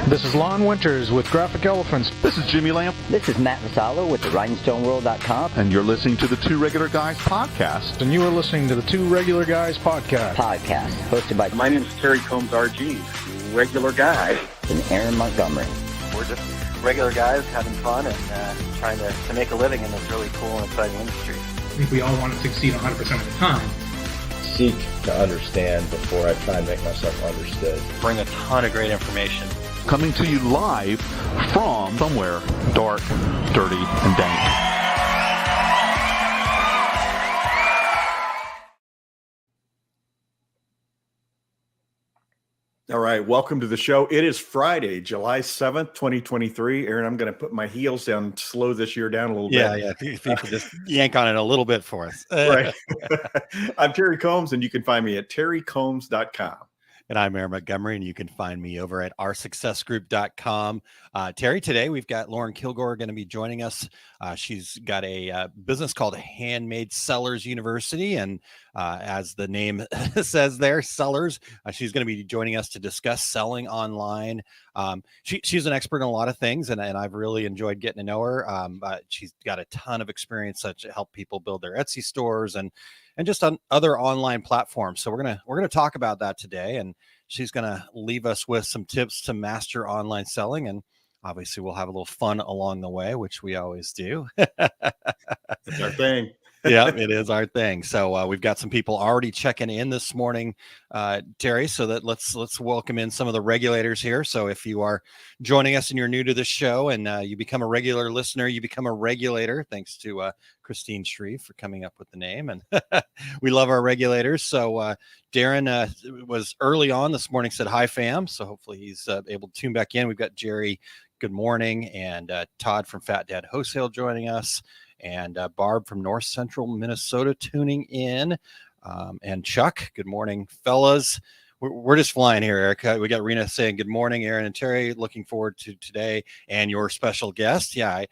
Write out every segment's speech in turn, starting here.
This is Lon Winters with Graphic Elephants. This is Jimmy Lamp. This is Matt Vassallo with the WritingStoneWorld.com. And you're listening to the Two Regular Guys podcast. And you are listening to the Two Regular Guys podcast. Hosted by... My name is Terry Combs, RG, regular guy. And Aaron Montgomery. We're just regular guys having fun and trying to make a living in this really cool and exciting industry. I think we all want to succeed 100% of the time. Seek to understand before I try and make myself understood. Bring a ton of great information. Coming to you live from somewhere dark, dirty, and dank. All right, welcome to the show. It is Friday, July 7th, 2023. Aaron, I'm going to put my heels down, slow this year down a little bit. Yeah. If you could just yank on it a little bit for us. Right. I'm Terry Combs, and you can find me at terrycombs.com. And I'm Aaron Montgomery, and you can find me over at oursuccessgroup.com. Terry, today we've got Lauren Kilgore going to be joining us. She's got a business called Handmade Sellers University. And as the name says there, sellers, she's going to be joining us to discuss selling online. She's an expert in a lot of things, and I've really enjoyed getting to know her. She's got a ton of experience to help people build their Etsy stores and just on other online platforms. So we're gonna talk about that today, and she's gonna leave us with some tips to master online selling, and obviously we'll have a little fun along the way, which we always do. It's our thing. Yeah, it is our thing. So we've got some people already checking in this morning, Terry. So that let's welcome in some of the regulators here. So if you are joining us and you're new to the show and you become a regular listener, you become a regulator. Thanks to Christine Shreve for coming up with the name, and we love our regulators. So Darren was early on this morning, said hi fam. So hopefully he's able to tune back in. We've got Jerry, good morning, and Todd from Fat Dad Wholesale joining us. And Barb from North Central Minnesota tuning in. And Chuck, good morning, fellas. We're just flying here, Erica. We got Rena saying good morning, Aaron and Terry. Looking forward to today and your special guest. Yeah,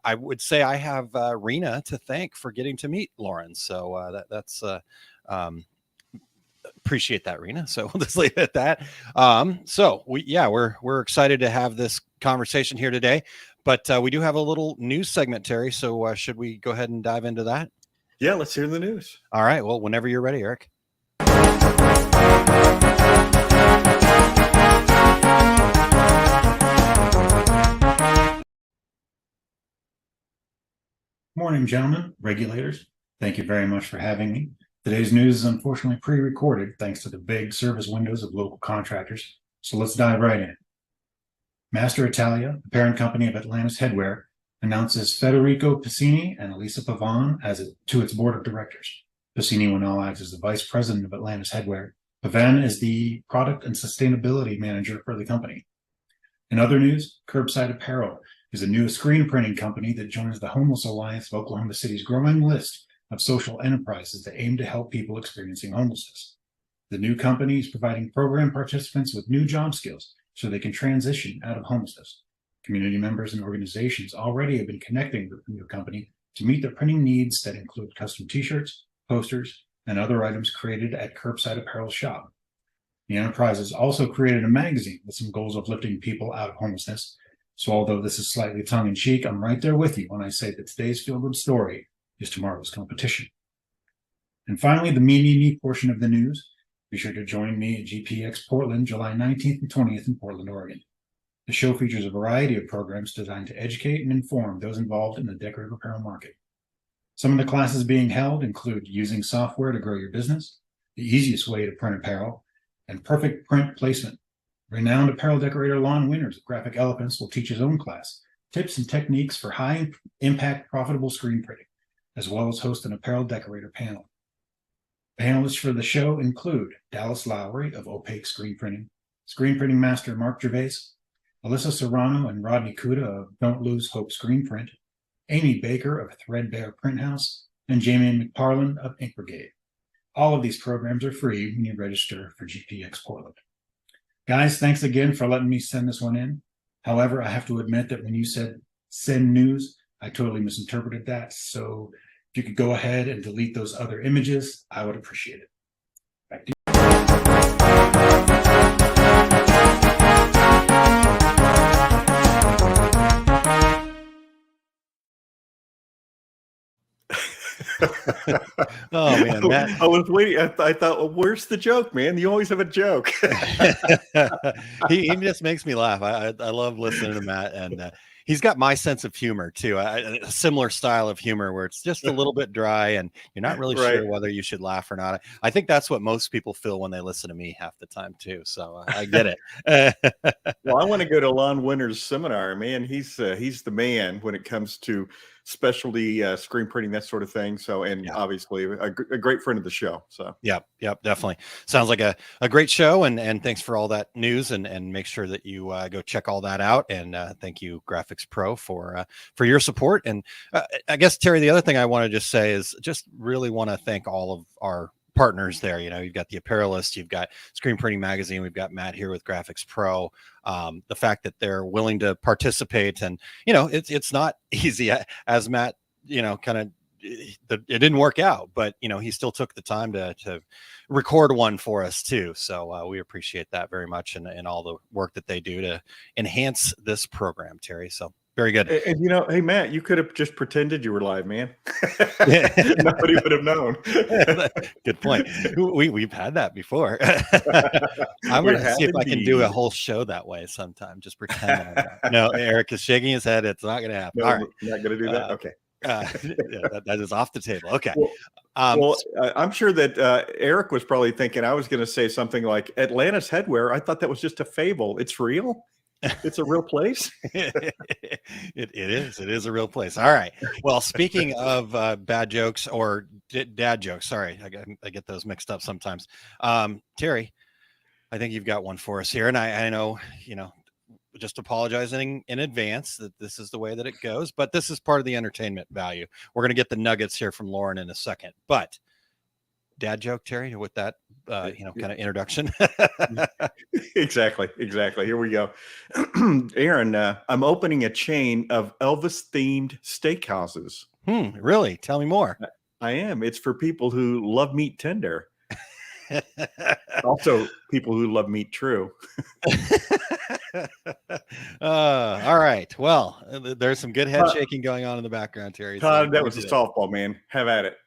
I would say I have Rena to thank for getting to meet Lauren. So that's appreciate that, Rena. So we'll just leave it at that. So we're excited to have this conversation here today. But we do have a little news segment, Terry. So should we go ahead and dive into that? Yeah, let's hear the news. All right. Well, whenever you're ready, Eric. Morning, gentlemen, regulators. Thank you very much for having me. Today's news is unfortunately pre-recorded thanks to the big service windows of local contractors. So let's dive right in. Master Italia, the parent company of Atlantis Headwear, announces Federico Piscini and Elisa Pavan to its board of directors. Piscini will now act as the vice president of Atlantis Headwear. Pavan is the product and sustainability manager for the company. In other news, Curbside Apparel is a new screen printing company that joins the Homeless Alliance of Oklahoma City's growing list of social enterprises that aim to help people experiencing homelessness. The new company is providing program participants with new job skills so they can transition out of homelessness. Community members and organizations already have been connecting with the new company to meet their printing needs that include custom t-shirts, posters, and other items created at Curbside Apparel shop. The enterprise has also created a magazine with some goals of lifting people out of homelessness. So although this is slightly tongue-in-cheek, I'm right there with you when I say that today's feel-good story is tomorrow's competition. And finally, the me portion of the news. Be sure to join me at GPX Portland, July 19th and 20th in Portland, Oregon. The show features a variety of programs designed to educate and inform those involved in the decorative apparel market. Some of the classes being held include using software to grow your business, the easiest way to print apparel, and perfect print placement. Renowned apparel decorator Lon Winters of Graphic Elephants will teach his own class, tips and techniques for high-impact, profitable screen printing, as well as host an apparel decorator panel. Panelists for the show include Dallas Lowry of Opaque Screen Printing master Mark Gervais, Alyssa Serrano and Rodney Kuda of Don't Lose Hope Screen Print, Amy Baker of Threadbare Print House, and Jamie McParland of Ink Brigade. All of these programs are free when you register for GPX Portland. Guys, thanks again for letting me send this one in. However, I have to admit that when you said send news, I totally misinterpreted that. So if you could go ahead and delete those other images, I would appreciate it. Back to you. Oh man, Matt. I was waiting. I thought, well, where's the joke, man? You always have a joke. he just makes me laugh. I love listening to Matt, and he's got my sense of humor too. A similar style of humor where it's just a little bit dry, and you're not really Right. sure whether you should laugh or not. I think that's what most people feel when they listen to me half the time too. So I get it. Well, I want to go to Lon Winter's seminar, man. He's the man when it comes to specialty screen printing, that sort of thing. So, and obviously a great friend of the show. So, Yep, definitely. Sounds like a great show, and thanks for all that news, and make sure that you go check all that out. And thank you, Graphics Pro, for your support. And I guess, Terry, the other thing I want to just say is just really want to thank all of our partners there. You know, you've got the Apparelist, you've got Screen Printing Magazine, we've got Matt here with Graphics Pro. The fact that they're willing to participate, and it's not easy, as Matt kind of, it didn't work out, but he still took the time to record one for us too. So we appreciate that very much, and all the work that they do to enhance this program, Terry. So very good. And hey, Matt, you could have just pretended you were live, man. Nobody would have known. Good point. We've had that before. I'm going to see if I can do a whole show that way sometime. Just pretend. No, Eric is shaking his head. It's not going to happen. No, all right. Not going to do that. Okay. That is off the table. Okay. Well, I'm sure that Eric was probably thinking I was going to say something like Atlantis Headwear. I thought that was just a fable. It's real. It's a real place. It is. It is a real place. All right. Well, speaking of bad jokes or dad jokes, sorry, I get those mixed up sometimes. Terry, I think you've got one for us here, and I know, just apologizing in advance that this is the way that it goes, but this is part of the entertainment value. We're going to get the nuggets here from Lauren in a second, but dad joke, Terry, with that, kind of introduction. Exactly. Here we go. Aaron, I'm opening a chain of Elvis themed steakhouses. Really? Tell me more. I am. It's for people who love meat tender. Also, people who love meat true. All right. Well, there's some good head shaking going on in the background, Terry. Todd, that was a softball, man. Have at it.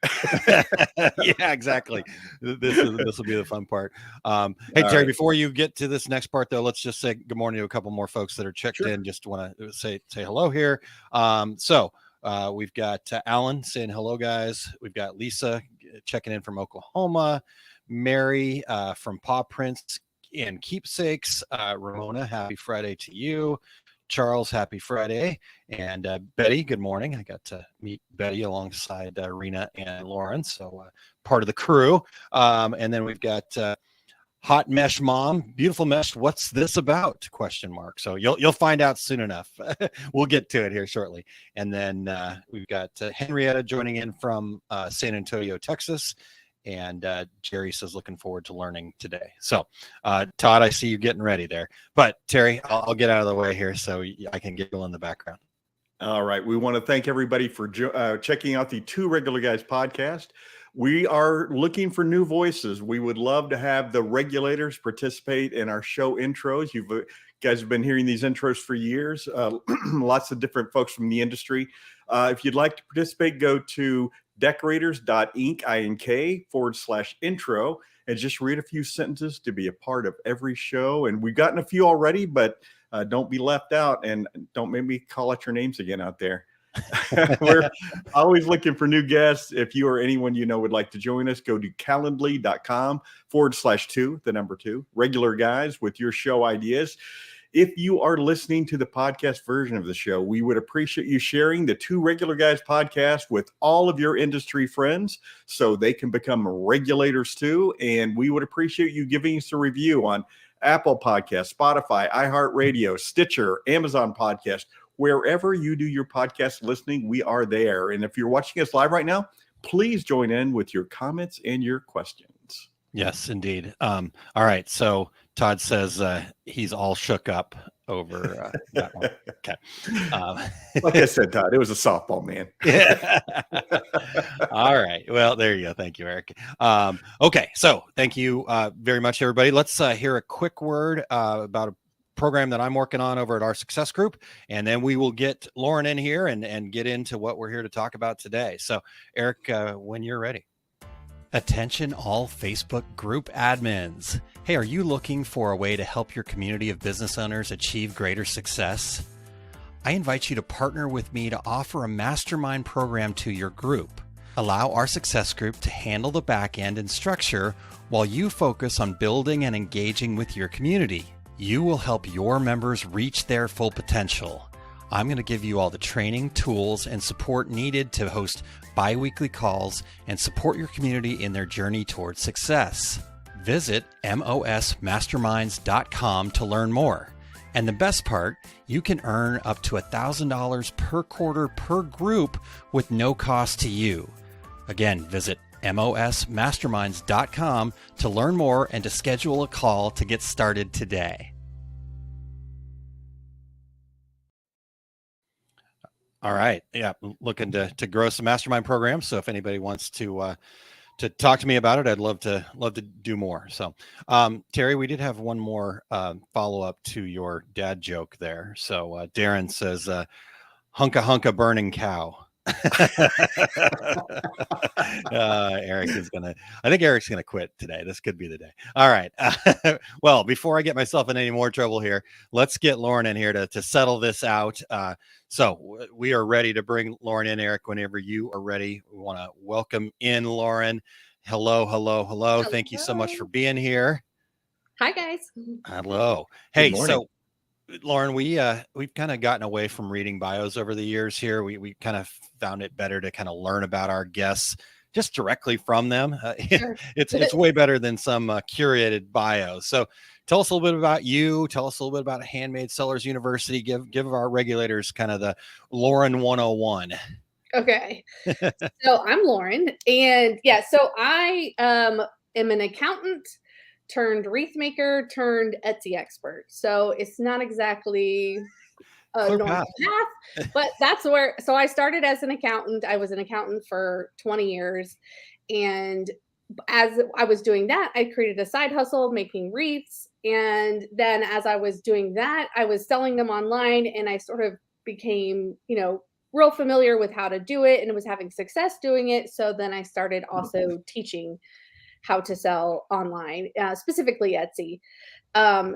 Yeah, exactly. This will be the fun part. Hey, Terry, before you get to this next part, though, let's just say good morning to a couple more folks that are checked in. Just want to say hello here. So we've got Alan saying hello, guys. We've got Lisa checking in from Oklahoma. Mary from Paw Prints and Keepsakes. Ramona, happy Friday to you. Charles, happy Friday. And Betty, good morning. I got to meet Betty alongside Rena and Lauren, so part of the crew. And then we've got Hot Mesh Mom, beautiful mesh. What's this about? ? So you'll find out soon enough. We'll get to it here shortly. And then we've got Henrietta joining in from San Antonio, Texas. And Jerry says, looking forward to learning today. So, Todd, I see you getting ready there. But, Terry, I'll get out of the way here so I can giggle in the background. All right. We want to thank everybody for checking out the Two Regular Guys podcast. We are looking for new voices. We would love to have the regulators participate in our show intros. You guys have been hearing these intros for years. Lots of different folks from the industry. If you'd like to participate, go to decorators.ink./intro and just read a few sentences to be a part of every show. And we've gotten a few already, but don't be left out, and don't make me call out your names again out there. We're always looking for new guests. If you or anyone would like to join us, go to calendly.com/2 regular guys with your show ideas. If you are listening to the podcast version of the show, we would appreciate you sharing the Two Regular Guys podcast with all of your industry friends so they can become regulators too. And we would appreciate you giving us a review on Apple Podcasts, Spotify, iHeartRadio, Stitcher, Amazon Podcast, wherever you do your podcast listening, we are there. And if you're watching us live right now, please join in with your comments and your questions. Yes, indeed. All right. So Todd says he's all shook up over that one. Okay. Like I said, Todd, it was a softball, man. Yeah. All right. Well, there you go. Thank you, Eric. Okay. So thank you very much, everybody. Let's hear a quick word about a program that I'm working on over at our Success Group. And then we will get Lauren in here and get into what we're here to talk about today. So Eric, when you're ready. Attention all Facebook group admins. Hey, are you looking for a way to help your community of business owners achieve greater success? I invite you to partner with me to offer a mastermind program to your group. Allow our Success Group to handle the back end and structure while you focus on building and engaging with your community. You will help your members reach their full potential. I'm going to give you all the training, tools, and support needed to host bi-weekly calls and support your community in their journey towards success. Visit mosmasterminds.com to learn more. And the best part, you can earn up to $1,000 per quarter per group with no cost to you. Again, visit mosmasterminds.com to learn more and to schedule a call to get started today. All right. Yeah. Looking to grow some mastermind programs. So if anybody wants to talk to me about it, I'd love to do more. So, Terry, we did have one more follow up to your dad joke there. So Darren says, hunka hunka burning cow. I think Eric's gonna quit today. This could be the day. All right. Well, before I get myself in any more trouble here, let's get Lauren in here to settle this out. So we are ready to bring Lauren in. Eric, whenever you are ready, we want to welcome in Lauren. Hello. Thank you so much for being here. Hi guys. Hello. Hey, so Lauren, we've kind of gotten away from reading bios over the years here. We kind of found it better to kind of learn about our guests just directly from them. Sure. It's way better than some curated bios. So tell us a little bit about you. Tell us a little bit about Handmade Sellers University. Give our regulators kind of the Lauren 101. Okay. So I'm Lauren, and so I am an accountant turned wreath maker turned Etsy expert. So it's not exactly a normal path, but that's where, so I started as an accountant. I was an accountant for 20 years. And as I was doing that, I created a side hustle making wreaths. And then as I was doing that, I was selling them online, and I sort of became, real familiar with how to do it and was having success doing it. So then I started also teaching how to sell online, specifically Etsy.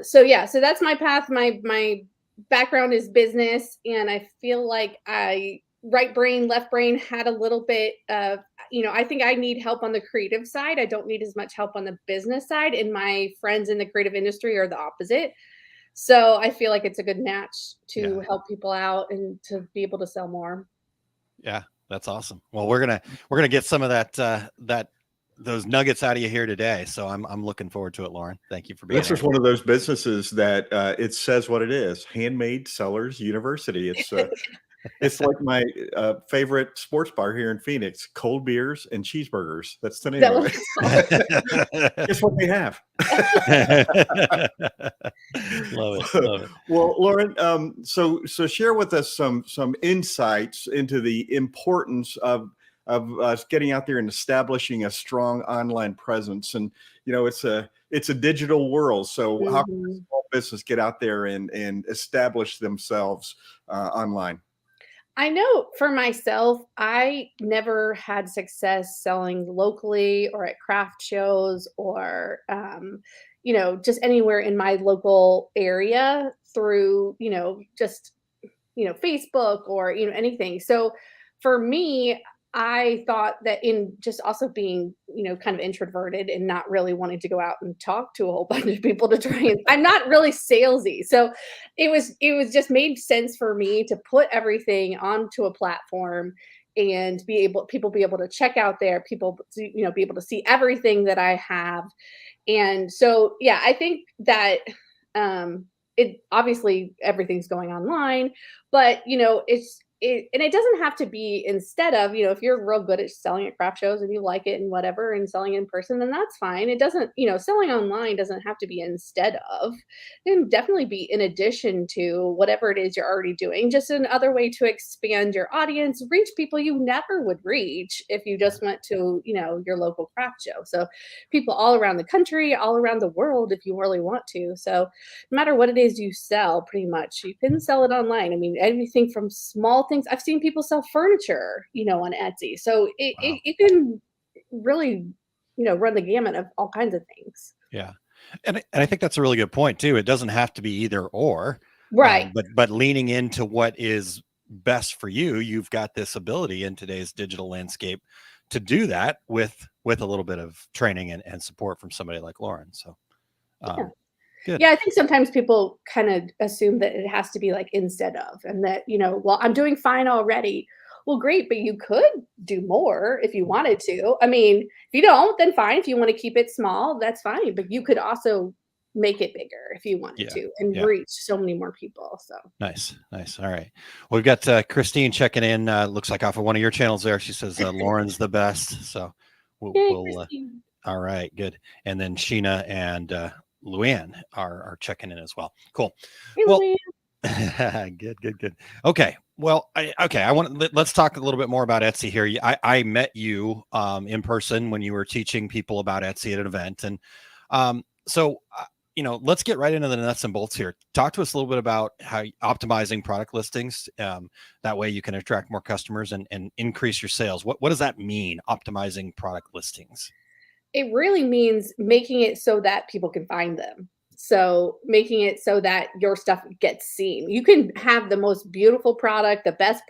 So that's my path. My background is business, and I feel like right brain, left brain had a little bit of, I think I need help on the creative side. I don't need as much help on the business side, and my friends in the creative industry are the opposite. So I feel like it's a good match to help people out and to be able to sell more. Yeah, that's awesome. Well, we're gonna get some of those nuggets out of you here today. So I'm looking forward to it, Lauren. Thank you for being here. This is one of those businesses that it says what it is. Handmade Sellers University. It's like my favorite sports bar here in Phoenix, cold beers and cheeseburgers. That's the name of it. Guess what they have. Love it. Well, Lauren, so share with us some insights into the importance of us getting out there and establishing a strong online presence. And, it's a digital world. So how can a small business get out there and establish themselves online? I know for myself, I never had success selling locally or at craft shows or, just anywhere in my local area through, Facebook or, anything. So for me, I thought that in just also being, kind of introverted and not really wanting to go out and talk to a whole bunch of people to try and, I'm not really salesy. So it was just made sense for me to put everything onto a platform and people be able to check out there, people, be able to see everything that I have. And so, I think that, it obviously everything's going online, but it doesn't have to be instead of, if you're real good at selling at craft shows and you like it and whatever and selling in person, then that's fine. It doesn't, selling online doesn't have to be instead of. It can definitely be in addition to whatever it is you're already doing, just another way to expand your audience, reach people you never would reach if you just went to, your local craft show. So people all around the country, all around the world, if you really want to. So no matter what it is you sell, pretty much, you can sell it online. I mean, everything from small things. I've seen people sell furniture, on Etsy. So it can really, run the gamut of all kinds of things. Yeah. And I think that's a really good point too. It doesn't have to be either or. Right. But leaning into what is best for you, you've got this ability in today's digital landscape to do that with a little bit of training and support from somebody like Lauren. So good. Yeah, I think sometimes people kind of assume that it has to be like instead of, and that, well, I'm doing fine already. Well, great, but you could do more if you wanted to. I mean, if you don't, then fine. If you want to keep it small, that's fine. But you could also make it bigger if you wanted to and reach so many more people. So nice. All right. Well, we've got Christine checking in. Looks like off of one of your channels there. She says Lauren's the best. So we'll all right, good. And then Sheena and Luann are checking in as well. Cool. Hey, well, good. Okay. Well, let's talk a little bit more about Etsy here. I met you in person when you were teaching people about Etsy at an event. And so let's get right into the nuts and bolts here. Talk to us a little bit about how optimizing product listings. That way you can attract more customers and increase your sales. What does that mean, optimizing product listings? It really means making it so that people can find them. So making it so that your stuff gets seen. You can have the most beautiful product, best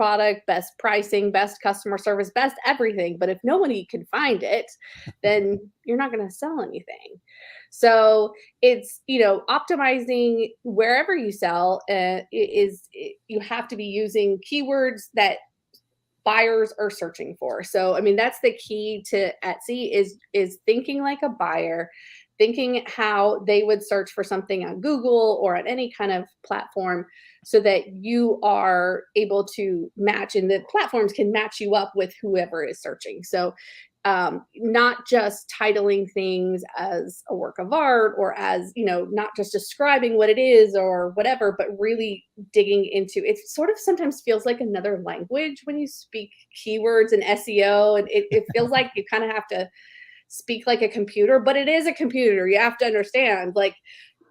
pricing, best customer service, best everything. But if nobody can find it, then you're not going to sell anything. So it's, optimizing wherever you sell you have to be using keywords that buyers are searching for. So, I mean, that's the key to Etsy is thinking like a buyer, thinking how they would search for something on Google or on any kind of platform so that you are able to match and the platforms can match you up with whoever is searching. So not just titling things as a work of art or as, not just describing what it is or whatever, but really digging into it. Sort of sometimes feels like another language when you speak keywords and SEO, and it feels like you kind of have to speak like a computer, but it is a computer. You have to understand, like,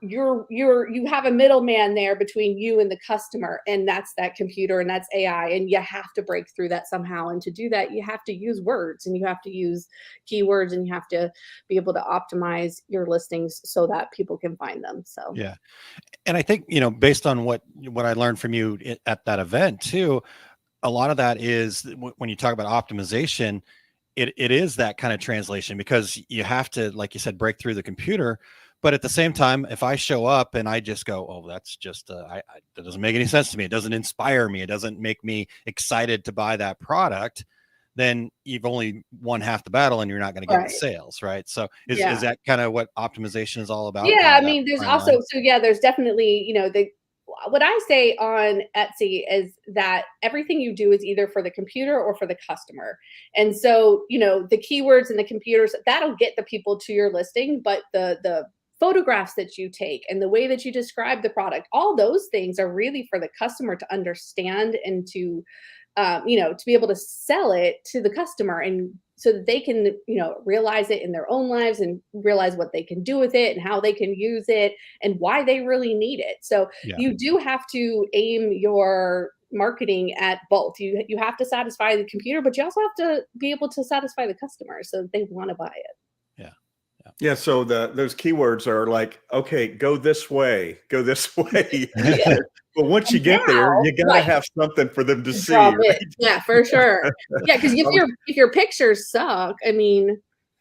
you have a middleman there between you and the customer, and that's that computer and that's AI, and you have to break through that somehow. And to do that, you have to use words and you have to use keywords and you have to be able to optimize your listings so that people can find them. So yeah, and I think based on what I learned from you at that event too, a lot of that is when you talk about optimization, it is that kind of translation, because you have to, like you said, break through the computer. But at the same time, if I show up and I just go, oh, that's just, that doesn't make any sense to me. It doesn't inspire me. It doesn't make me excited to buy that product. Then you've only won half the battle and you're not going to get the sales, right? So is that kind of what optimization is all about? Yeah, I mean, there's also, there's definitely, what I say on Etsy is that everything you do is either for the computer or for the customer. And so, the keywords and the computers, that'll get the people to your listing, but the photographs that you take and the way that you describe the product, all those things are really for the customer to understand and to be able to sell it to the customer, and so that they can, realize it in their own lives and realize what they can do with it and how they can use it and why they really need it. So you do have to aim your marketing at both. You have to satisfy the computer, but you also have to be able to satisfy the customer so that they want to buy it. Yeah. So those keywords are like, okay, go this way. But once you get there, you gotta have something for them to see. Right? Yeah, for sure. Yeah, because if your pictures suck, I mean,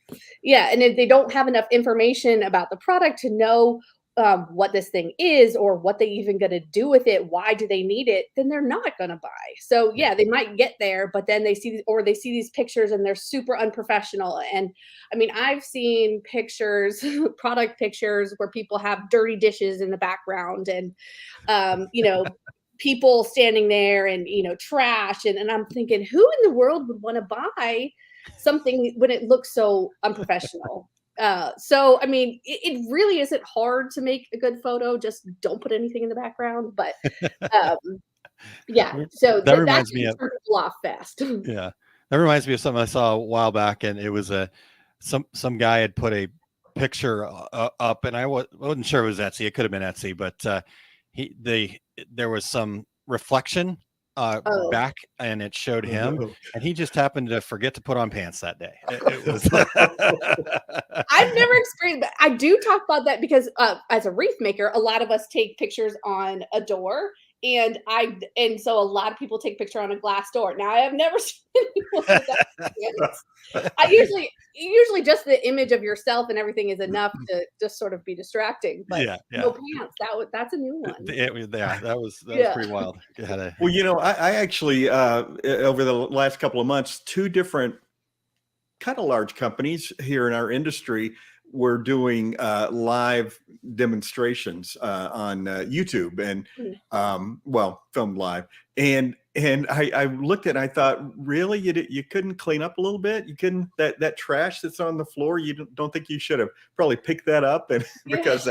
and if they don't have enough information about the product to know what this thing is or what they even going to do with it, why do they need it, then they're not going to buy. So they might get there, but then they see these pictures and they're super unprofessional. And I mean, I've seen pictures, product pictures, where people have dirty dishes in the background and people standing there and, trash. And I'm thinking, who in the world would want to buy something when it looks so unprofessional? So, I mean, it really isn't hard to make a good photo. Just don't put anything in the background. But yeah, so that reminds me of people off fast. Yeah, that reminds me of something I saw a while back, and it was some guy had put a picture up, and I wasn't sure it was Etsy. It could have been Etsy, but there was some reflection back, and it showed him, and he just happened to forget to put on pants that day. It was I've never experienced that. I do talk about that because as a wreath maker, a lot of us take pictures on a door, and so a lot of people take picture on a glass door. Now I have never seen anyone with that. I usually just the image of yourself and everything is enough to just sort of be distracting. But no pants. That's a new one. That was pretty wild. Well, I actually over the last couple of months, 2 different kind of large companies here in our industry were doing live demonstrations on YouTube and filmed live. And I looked at it and I thought, really, you couldn't clean up a little bit? You couldn't, that trash that's on the floor, you don't think you should have probably picked that up? And because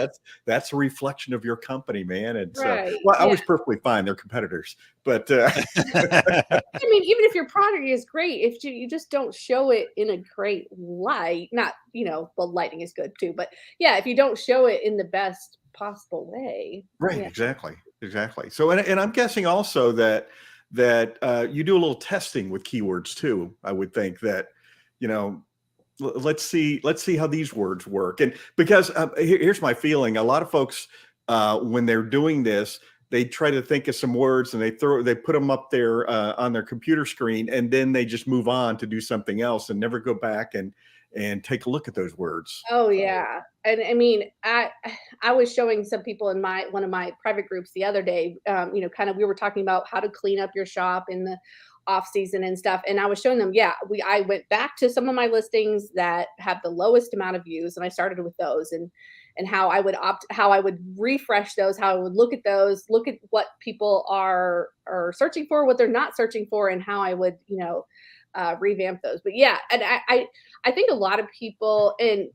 that's a reflection of your company, man. And so, I was perfectly fine. They're competitors, but I mean, even if your product is great, if you just don't show it in a great light, not, well, lighting is good too, but if you don't show it in the best possible way. Right. Exactly. So, and I'm guessing also that you do a little testing with keywords too. I would think that, let's see how these words work. And because here's my feeling, a lot of folks, when they're doing this, they try to think of some words and they put them up there on their computer screen, and then they just move on to do something else and never go back and take a look at those words. Oh yeah. And I mean, I was showing some people in one of my private groups the other day, we were talking about how to clean up your shop in the off season and stuff. And I was showing them, I went back to some of my listings that have the lowest amount of views. And I started with those and how I would refresh those, how I would look at those, look at what people are searching for, what they're not searching for, and how I would, revamp those. But and I think a lot of people, and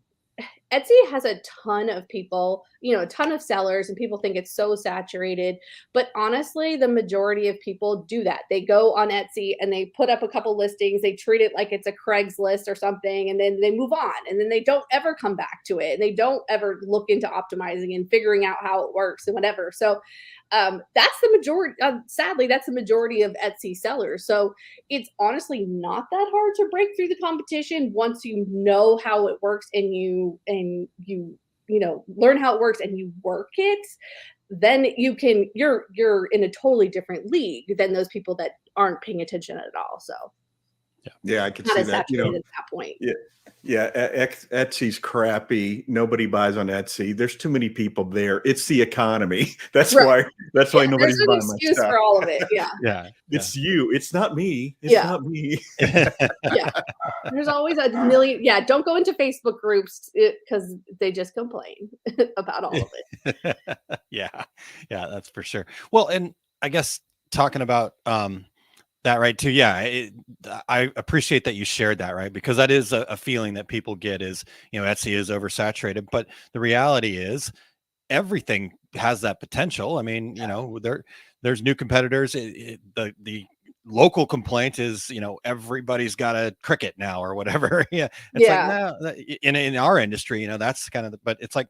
Etsy has a ton of people, a ton of sellers, and people think it's so saturated. But honestly, the majority of people do that. They go on Etsy and they put up a couple listings. They treat it like it's a Craigslist or something, and then they move on. And then they don't ever come back to it. And they don't ever look into optimizing and figuring out how it works and whatever. So that's the majority. Sadly, that's the majority of Etsy sellers. So it's honestly not that hard to break through the competition once you know how it works and you learn how it works and you work it. Then you're in a totally different league than those people that aren't paying attention at all. So I could see that. At that point. Etsy's crappy. Nobody buys on Etsy. There's too many people there. It's the economy. That's why nobody's buying my excuse stuff. For all of it. It's you. It's not me. It's not me. There's always a million. Don't go into Facebook groups because they just complain about all of it. That's for sure. Well, and I guess talking about that, right, too. I appreciate that you shared that, right? Because that is a feeling that people get is, Etsy is oversaturated. But the reality is everything has that potential. I mean, there's new competitors. The local complaint is, everybody's got a Cricut now or whatever. Like, no, in our industry, that's kind of, but it's like,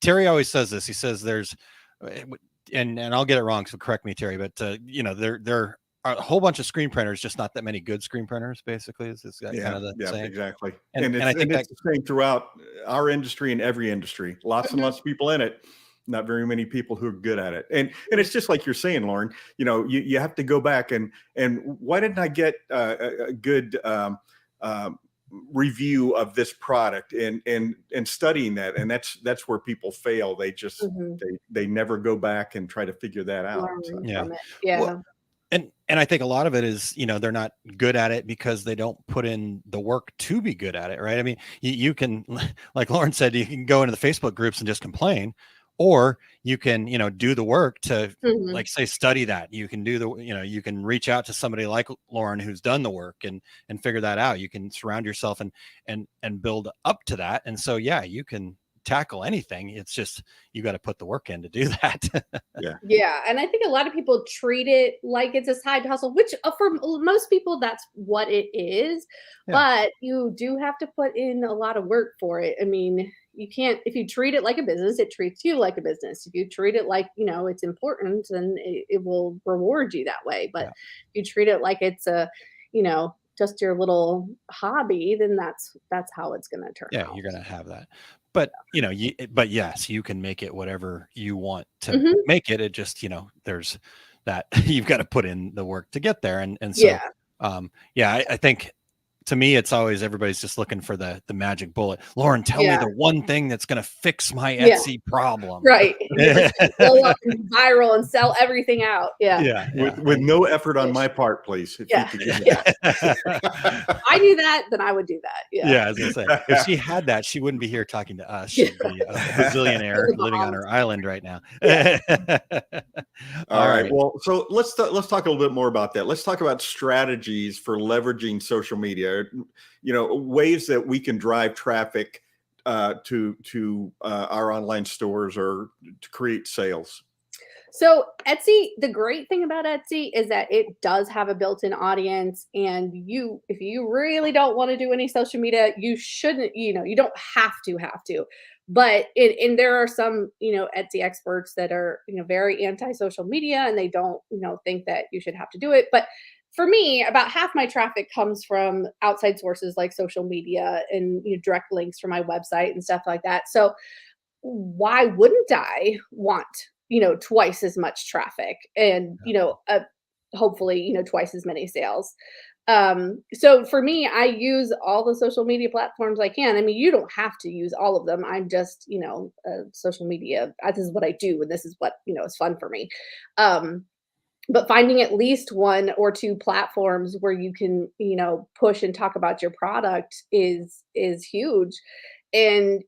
Terry always says this. He says there's, and I'll get it wrong, so correct me, Terry, but there are a whole bunch of screen printers, just not that many good screen printers, basically. Is kind of the saying? Exactly. And I think it's the same throughout our industry and every industry. Lots and lots of people in it, not very many people who are good at it. And it's just like you're saying, Lauren, you have to go back and why didn't I get a good review of this product and studying that? And that's where people fail. They just they never go back and try to figure that out. Well, and I think a lot of it is, they're not good at it because they don't put in the work to be good at it, right? I mean, you can, like Lauren said, you can go into the Facebook groups and just complain, or you can, do the work to Mhm. like say, study that. You can do you can reach out to somebody like Lauren who's done the work and figure that out. You can surround yourself and build up to that. And so, yeah, you can tackle anything. It's just, you got to put the work in to do that. Yeah, and I think a lot of people treat it like it's a side hustle, which for most people that's what it is. Yeah. But you do have to put in a lot of work for it. I mean, you can't, if you treat it like a business, it treats you like a business. If you treat it like, it's important, then it will reward you that way. But Yeah. if you treat it like it's a, just your little hobby, then that's how it's going to turn Yeah, out. you're going to have that. But, but yes, you can make it whatever you want to Mhm. make it. It just, there's that you've got to put in the work to get there. And so, I think to me, it's always, everybody's just looking for the magic bullet. Lauren, tell me the one thing that's going to fix my Etsy problem. Right. Blow up and viral and sell everything out. Yeah. With no effort on my part, please. If you could give me that. If I knew that, then I would do that. Yeah, I was gonna say, if she had that, she wouldn't be here talking to us. She'd be a bazillionaire living on her island right now. All right. Well, so let's talk a little bit more about that. Let's talk about strategies for leveraging social media. Ways that we can drive traffic to our online stores or to create sales. So Etsy, the great thing about Etsy is that it does have a built-in audience, and if you really don't want to do any social media, you shouldn't, you don't have to, but there are some, Etsy experts that are, very anti-social media, and they don't, think that you should have to do it. But for me, about half my traffic comes from outside sources like social media and direct links from my website and stuff like that. So why wouldn't I want twice as much traffic and hopefully twice as many sales? So for me, I use all the social media platforms I can. I mean, you don't have to use all of them. I'm just social media, this is what I do, and this is what is fun for me. But finding at least one or two platforms where you can push and talk about your product is huge. And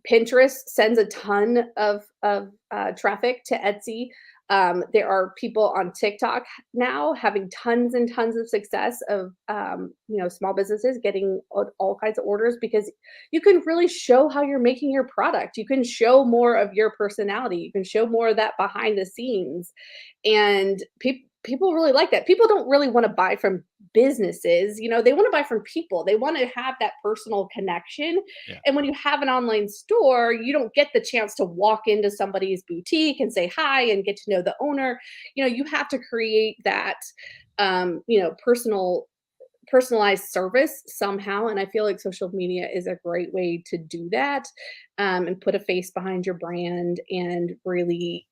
Pinterest sends a ton of traffic to Etsy. There are people on TikTok now having tons and tons of success of small businesses getting all kinds of orders, because you can really show how you're making your product. You can show more of your personality. You can show more of that behind the scenes, and people really like that. People don't really want to buy from businesses, they want to buy from people. They want to have that personal connection. Yeah. And when you have an online store, you don't get the chance to walk into somebody's boutique and say hi and get to know the owner. You have to create that personalized service somehow. And I feel like social media is a great way to do that, and put a face behind your brand and really,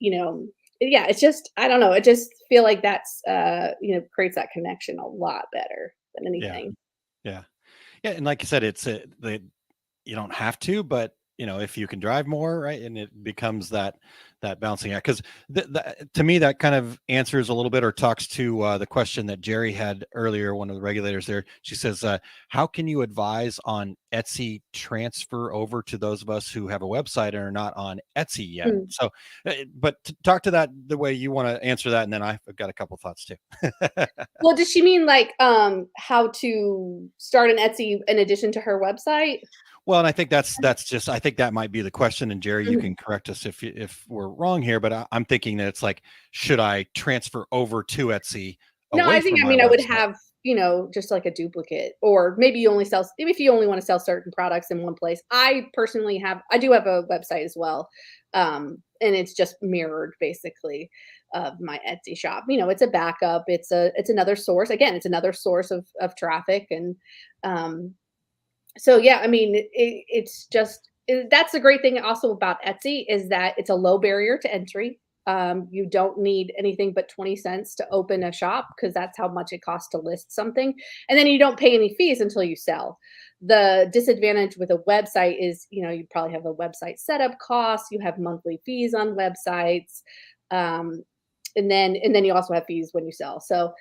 it's just, I don't know. I just feel like that's, creates that connection a lot better than anything. Yeah. And like you said, it's you don't have to, but if you can drive more, right. And it becomes that balancing act. Cause to me, that kind of answers a little bit, or talks to the question that Jerry had earlier, one of the regulators there. She says, how can you advise on Etsy transfer over to those of us who have a website and are not on Etsy yet? So, but talk to that the way you want to answer that. And then I've got a couple thoughts too. Well, does she mean like how to start an Etsy in addition to her website? Well, and I think that's just, I think that might be the question. And Jerry, you can correct us if we're wrong here, but I'm thinking that it's like, should I transfer over to Etsy? No, I think, I would have, just like a duplicate, or maybe if you only want to sell certain products in one place. I personally I do have a website as well. And it's just mirrored basically of my Etsy shop. It's a backup. It's another source. Again, it's another source of traffic. And, so yeah, it's just, that's the great thing also about Etsy, is that it's a low barrier to entry. You don't need anything but 20 cents to open a shop, because that's how much it costs to list something. And then you don't pay any fees until you sell. The disadvantage with a website is, you probably have a website setup costs, you have monthly fees on websites. And then you also have fees when you sell. So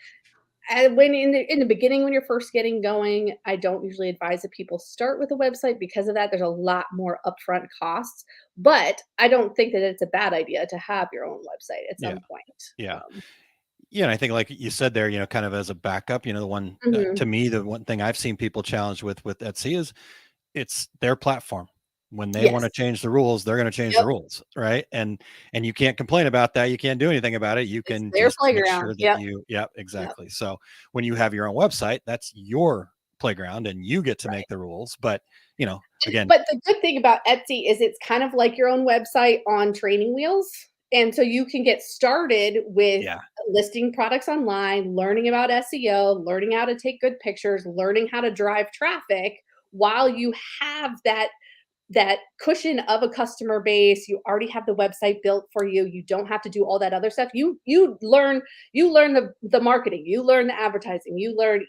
when in the beginning, when you're first getting going, I don't usually advise that people start with a website because of that. There's a lot more upfront costs, but I don't think that it's a bad idea to have your own website at some point. Yeah. Yeah, and I think, like you said there, kind of as a backup, the one to me, the one thing I've seen people challenged with Etsy is it's their platform. When they want to change the rules, they're going to change the rules, right? And you can't complain about that. You can't do anything about it. You can their just make playground. sure that exactly. So when you have your own website, that's your playground, and you get to make the rules. But again, but the good thing about Etsy is it's kind of like your own website on training wheels. And so you can get started with listing products online, learning about SEO, learning how to take good pictures, learning how to drive traffic while you have that cushion of a customer base. You already have the website built for you. You don't have to do all that other stuff. You learn the marketing, you learn the advertising, you learn,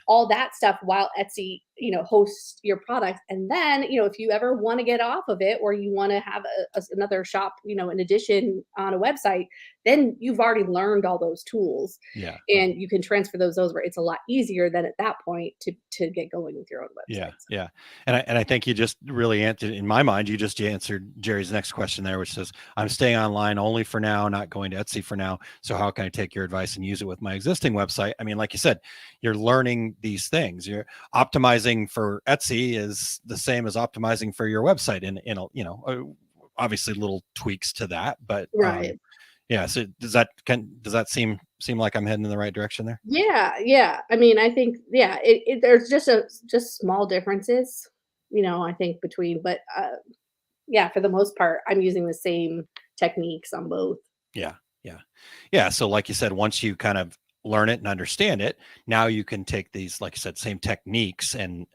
all that stuff while Etsy, hosts your products. And then, if you ever want to get off of it, or you want to have another shop, in addition on a website, then you've already learned all those tools. Yeah. And you can transfer those over. It's a lot easier than at that point to get going with your own website. Yeah. Yeah. And I think you just really answered, in my mind, you just answered Jerry's next question there, which says, I'm staying online only for now, not going to Etsy for now. So how can I take your advice and use it with my existing website? I mean, like you said, you're learning these things. You're optimizing for Etsy is the same as optimizing for your website in obviously little tweaks to that, but right. Yeah. So does that seem like I'm heading in the right direction there? Yeah. Yeah. I mean, I think, there's just small differences, I think between, but for the most part, I'm using the same techniques on both. Yeah. Yeah. Yeah. So like you said, once you kind of learn it and understand it, now you can take these, like you said, same techniques and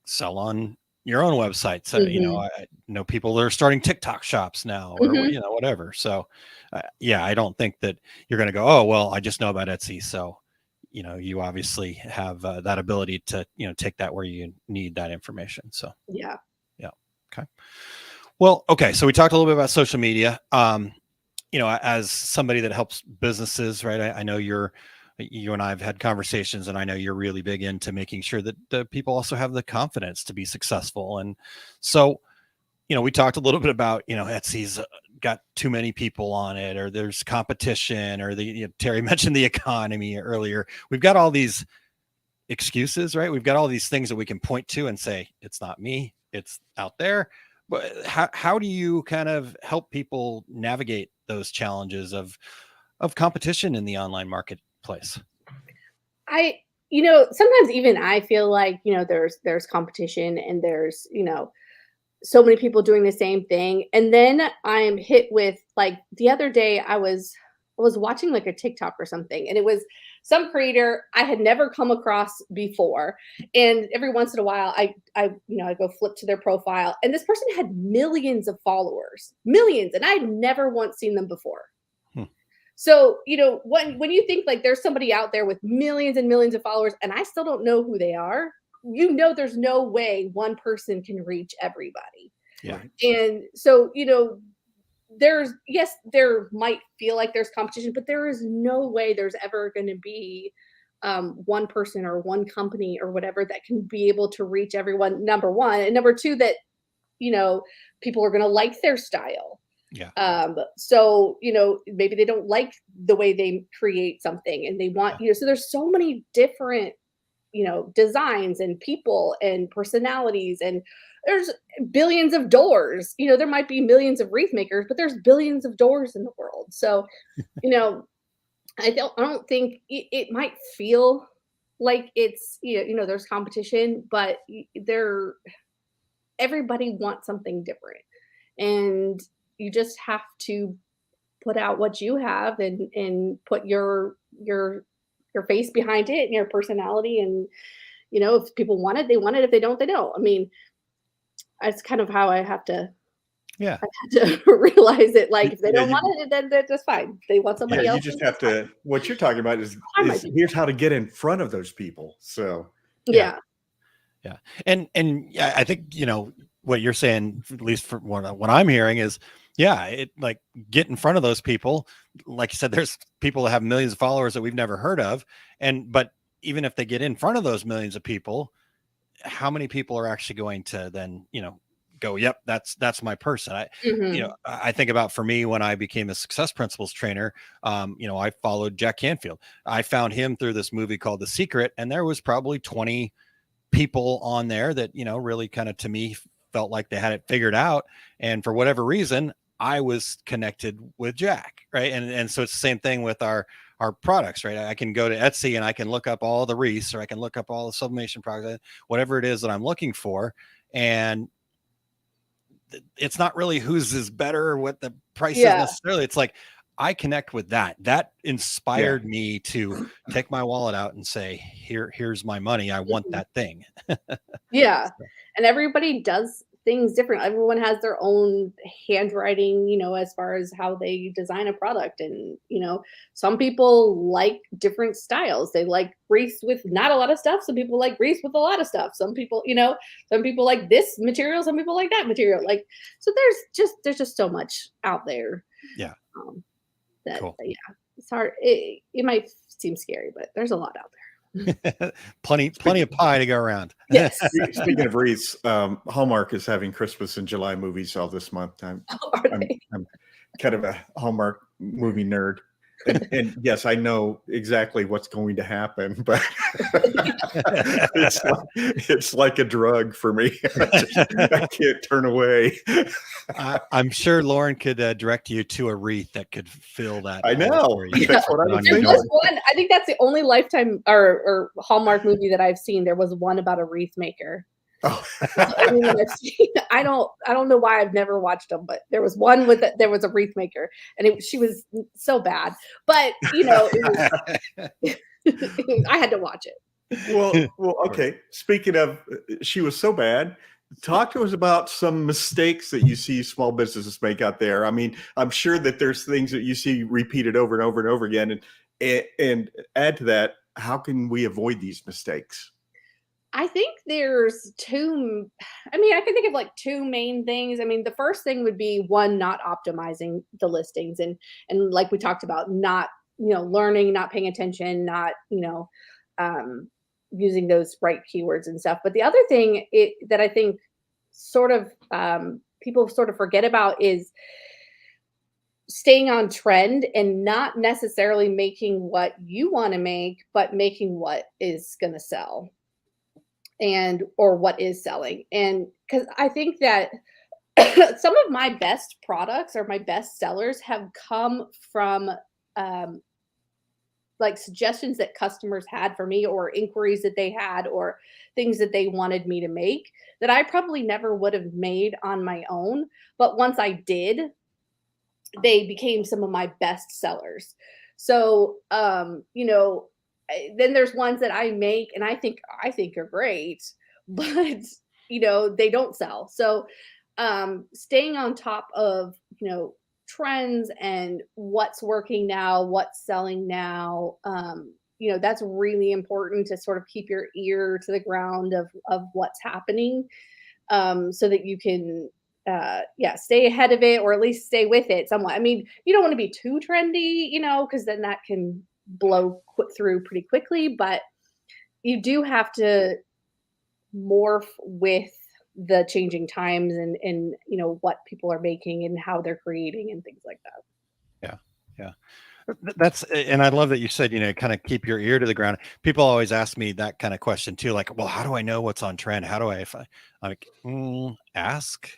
sell on your own website. So, I know people that are starting TikTok shops now, or, whatever. So, I don't think that you're going to go, oh, well, I just know about Etsy. So, you obviously have that ability to, take that where you need that information. So, yeah. Okay. Well, okay. So we talked a little bit about social media. As somebody that helps businesses, right? I know you and I have had conversations, and I know you're really big into making sure that the people also have the confidence to be successful. And so, we talked a little bit about, Etsy's got too many people on it, or there's competition, or Terry mentioned the economy earlier. We've got all these excuses, right? We've got all these things that we can point to and say, it's not me, it's out there. But how do you kind of help people navigate those challenges of competition in the online marketplace? Sometimes even I feel like, there's competition, and there's, so many people doing the same thing. And then I'm hit with, like, the other day I was watching like a TikTok or something, and it was some creator I had never come across before. And every once in a while I go flip to their profile, and this person had millions of followers, and I'd never once seen them before. So, when you think like there's somebody out there with millions and millions of followers, and I still don't know who they are, there's no way one person can reach everybody. Yeah. And so, there might feel like there's competition, but there is no way there's ever going to be one person or one company or whatever that can be able to reach everyone, number one. And number two, that, people are going to like their style. Yeah. So, maybe they don't like the way they create something, and they want, so there's so many different, designs and people and personalities, and there's billions of doors. There might be millions of wreath makers, but there's billions of doors in the world. So, I don't think it might feel like it's, there's competition, but everybody wants something different, and you just have to put out what you have and put your face behind it and your personality. And, if people want it, they want it. If they don't, they don't. I mean, that's kind of how I have to, I have to realize it. Like, if they don't want it, then that's fine. They want somebody else. You just have to, what you're talking about is here's how to get in front of those people. So, yeah. And I think, what you're saying, at least for what I'm hearing, is yeah, it like get in front of those people. Like you said, there's people that have millions of followers that we've never heard of, but even if they get in front of those millions of people, how many people are actually going to then, go, yep, that's my person. I think about, for me, when I became a Success Principles trainer, I followed Jack Canfield. I found him through this movie called The Secret, and there was probably 20 people on there that, really kind of, to me, felt like they had it figured out. And for whatever reason, I was connected with Jack. Right. And so it's the same thing with our products, right? I can go to Etsy and I can look up all the wreaths, or I can look up all the sublimation products, whatever it is that I'm looking for. And it's not really whose is better or what the price is necessarily. It's like, I connect with that. That inspired me to take my wallet out and say, here's my money. I want that thing. Yeah. And everybody does things different. Everyone has their own handwriting, as far as how they design a product. And, some people like different styles. They like wreaths with not a lot of stuff. Some people like wreaths with a lot of stuff. Some people, some people like this material. Some people like that material. Like, so there's just so much out there. Yeah. Cool. Yeah, it's hard. It might seem scary, but there's a lot out there. plenty of pie to go around. Yes. Speaking of wreaths, Hallmark is having Christmas in July movies all this month. I'm kind of a Hallmark movie nerd. And yes, I know exactly what's going to happen, but it's like a drug for me. I can't turn away. I'm sure Lauren could direct you to a wreath that could fill that. I know. That's what I was thinking. I think that's the only Lifetime or Hallmark movie that I've seen. There was one about a wreath maker. Oh. I don't know why I've never watched them, but there was one there was a wreath maker, and she was so bad, but I had to watch it. Well, okay. Speaking of, she was so bad. Talk to us about some mistakes that you see small businesses make out there. I mean, I'm sure that there's things that you see repeated over and over and over again, and add to that, how can we avoid these mistakes? I think there's I can think of like two main things. I mean, the first thing would be one, not optimizing the listings, and like we talked about, not, learning, not paying attention, not, using those right keywords and stuff. But the other thing that I think sort of people sort of forget about is staying on trend and not necessarily making what you want to make, but making what is going to sell. Or what is selling. And because I think that some of my best products or my best sellers have come from like suggestions that customers had for me, or inquiries that they had, or things that they wanted me to make that I probably never would have made on my own. But once I did, they became some of my best sellers. So, then there's ones that I make and I think are great, but they don't sell. So staying on top of trends and what's working now, what's selling now, that's really important to sort of keep your ear to the ground of what's happening, so that you can stay ahead of it, or at least stay with it somewhat. I mean, you don't want to be too trendy, because then that can blow through pretty quickly, but you do have to morph with the changing times and what people are making and how they're creating and things like that. Yeah. And I love that you said, kind of keep your ear to the ground. People always ask me that kind of question too. Like, well, how do I know what's on trend? How do I'm like, ask,